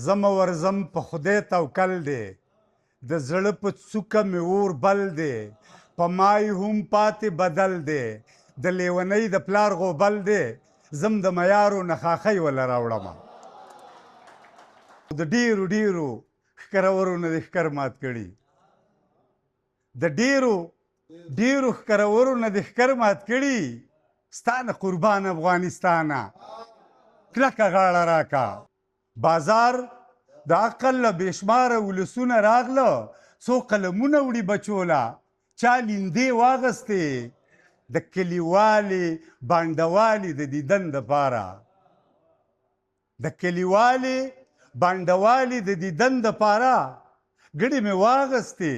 زم ورزم په خدای توکل دی د زړه په څوکه مې اور بل دی په مای هم پاتې بدل دی د لیونۍ د پلار غوبل دی زم د میارو نه خاښۍ وله راوړمه د ډیرو ډیرو ښکرورو نه دې ښکر مات کړي د ډیرو ډیرو ښکرورو نه دې ښکر مات کړي ستا نه قربان افغانستانه کلکه غاړه راکه بازار د عقل له بېشماره ولسونه راغله څو قلمونه وړي بچوله چا لیندې واغستې د کلیوالې بانډوالې د دیدن دپاره د کلیوالې بانډوالې د دیدن دپاره ګډې مې واغستې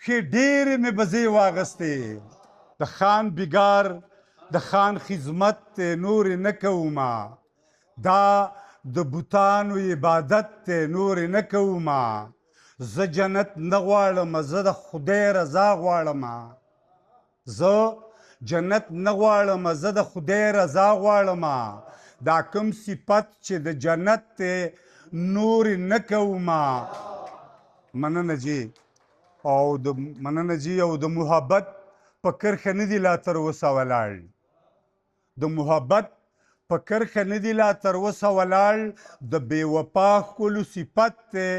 ښې ډېرې مې بزې واغستې د خان بیګار د خان خدمت دی نورې نه کومه دا د بوتانو عبادت دی نورې نه کومه زه جنت نه غواړم زه د خدای رضا غواړم زه جنت نه غواړم زه د خدای رضا غواړم دا کوم صفت چې د جنت دی نورې نه کومه مننه جی او د محبت په کرښه نه دي لا تر اوسه ولاړ د محبت په کرښه نه دي لا تر اوسه ولاړ د بې وفا ښکلو صفت دی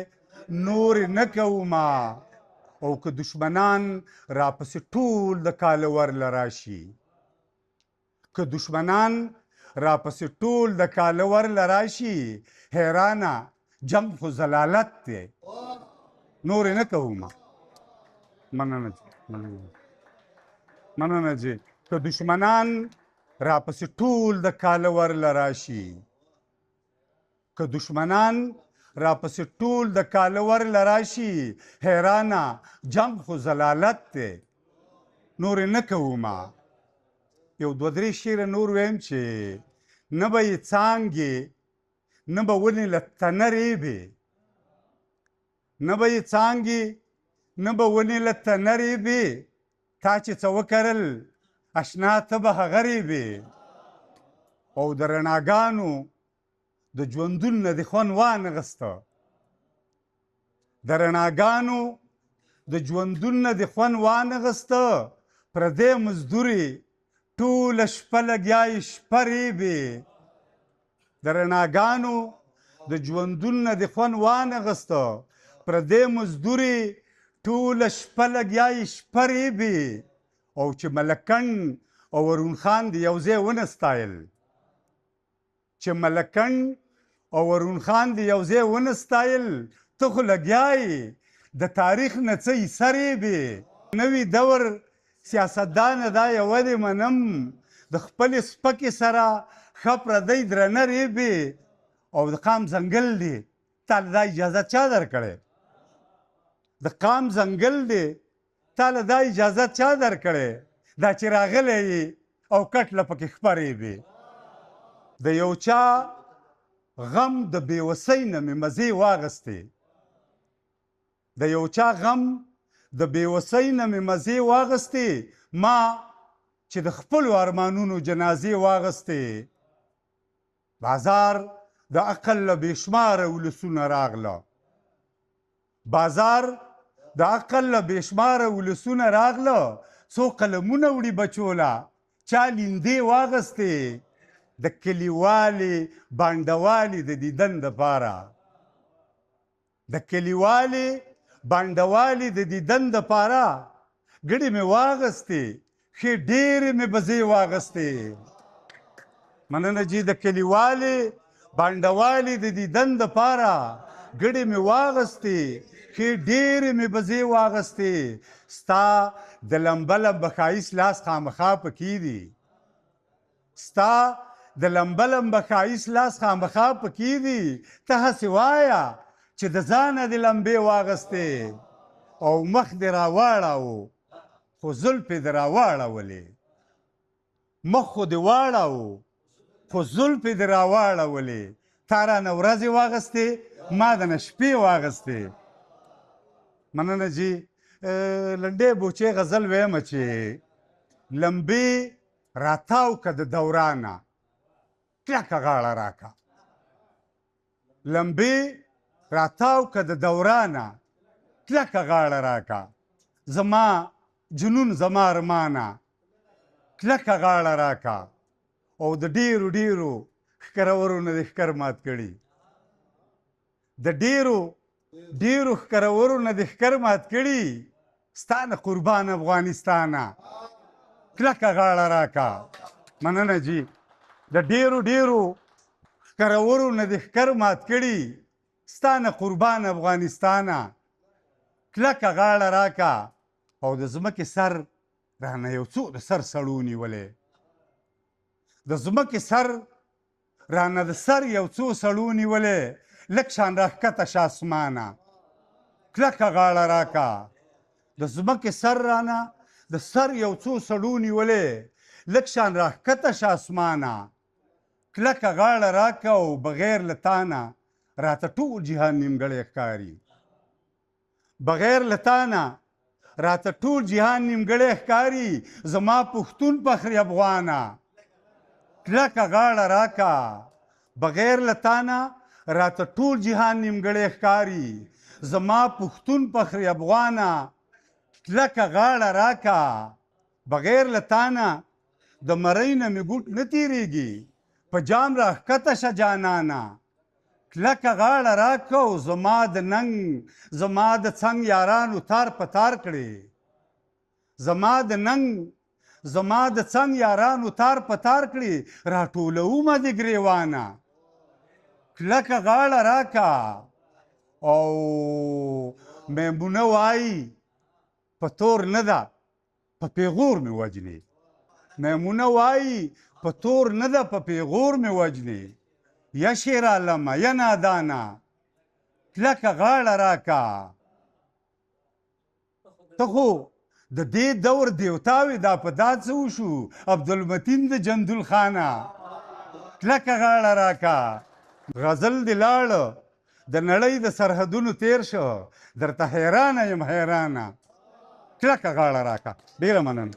نورې نه کومه او که دشمنان راپسې ټول د کاله ورله راشي که دشمنان راپسې ټول د کاله ورله راشي حیرانه جنګ خو ضلالت دی نورې نه کومه مننه جی که دشمنان راپسې ټول د کاله ورله راشي که دشمنان راپسې ټول د کاله ورله راشي حیرانه جنګ خو ضلالت دی نورې نه کومه یو دوه درې شعره نور ویم چې نه به یې څانګې نه به ونې له تنه ریبې نه به یې څانګې نه به ونې له تنه ریبې تا چې څه وکرل اشنا ته به هغه ریبې او د رڼاګانو د ژوندون نه دې خوند وانغسته د رڼاګانو د ژوندون نه دې خوند وانغسته پردی مزدورې ټوله شپه لګیا یې شپه ریبې د رڼاګانو د ژوندون نه دې خوند وانغسته پردی مزدورې ټوله شپه لګیا یې شپه ریبې او چې ملکن او ورون خان دې یو ځای ونستایل چې ملکن او ورون خان دې یو ځای ونستایل ته خو لګیا یې د تاریخ نه څه حصه ریبې نوي دور سیاستدانه دا یوه دې منم د خپلې سپکې سره ښه پردی درنه ریبې او د قام ځنګل دی تا له دا اجازه چا درکړی د قام ځنګل دی تا له دا اجازه چا درکړی دا چې راغلی یې او کټ له پکې خپرېږي د یو چا غم د بېوسۍ نه مې مزې واغستې د یو چا غم د بېوسۍ نه مې مزې واغستې ما چې د خپلو ارمانونو جنازې واغستې بازار د عقل له بېشماره ولسونه راغله بازار د عقل له بېشماره ولسونه راغله څو قلمونه وړي بچوله چا لیندې واغستې د کلیوالې بانډوالې د دیدن دپاره د کلیوالې بانډوالې د دیدن دپاره ګډې مې واغستې ښې ډېرې مې بزې واغستې مننه جي د کلیوالې بانډوالې د دیدن دپاره ګډې مې واغستې ښې ډېرې مې بزې واغستې ستا د لمبه لمبه ښایست لاس خامخا پکې دي ستا د لمبه لمبه ښایست لاس خامخا پکې دي ته هسې وایه چې د ځانه دې لمبې واغستې او مخ دې راواړاوه خو زلفې دې راواړولې مخ خو دې واړاوه خو زلفې دې راواړولې تا رانه ورځې واغستې ما دنه شپې واغستې مننه جي لنډې بوچې غزل ویمه چې لمبې راتاو که د دورانه کلکه غاړه راکه لمبې راتاو که د دورانه کلکه غاړه راکا زما جنون زما ارمانه کلکه غاړه راکا او د ډیرو ډیرو ښکرورو نه دې ښکر مات کړي د ډیرو ډیرو ښکرورو نه دې ښکر مات کړي ستا نه قربان افغانستانه کلکه غاړه راکا مننه جی د ډیرو ډیرو ښکرورو نه دې ښکر مات کړي ستا نه قربان افغانستانه کلکه غاړه راکا او د ځمکې سر رانه یو څو د سر سړو نیولې د ځمکې سر رانه د سر یو څو سړو نیولې لږ شان راښکته شه اسمانه کلکه غاړه راکا د ځمکې سر رانه د سر یو څو سړو نیولې لږ شان راښکته شه اسمانه کلکه غاړه راکه او بغیر له تانه راته ټول جهان نیمګړی ښکاري بغیر له تانه راته ټول جهان نیمګړی ښکاري زما پښتون فخر افغانه کلکه غاړه راکا بغیر له تانه راته ټول جهان نیمګړی ښکاري زما پښتون فخر افغانه کلکه غاړه راکا بغیر له تانه د مرۍ نه مې ګوټ نه تېرېږي په جام راښکته شه جانانه کلکه غاړه راکه او زما د ننګ زما د څنګ یارانو تار په تار کړې زما د ننګ زما د څنګ یارانو تار په تار کړې راټولومه د ګریوانه کلکه غاړه راکه او میمونه وایي په تور نه ده په پیغور مې وجنې میمونه وایي په تور نه ده په پیغور مې وجنې یا شیر عالمه یا نادانه کلکه غاړه راکا ته خو د دې دور دیوتاوې دا په دا څه وشو عبدالمتین د جندل خانه کلکه غاړه راکا غزل دې لاړه د نړۍ د سرحدونو تیر شو درته حیرانه یم حیرانه کلکه غاړه راکا ډېره مننه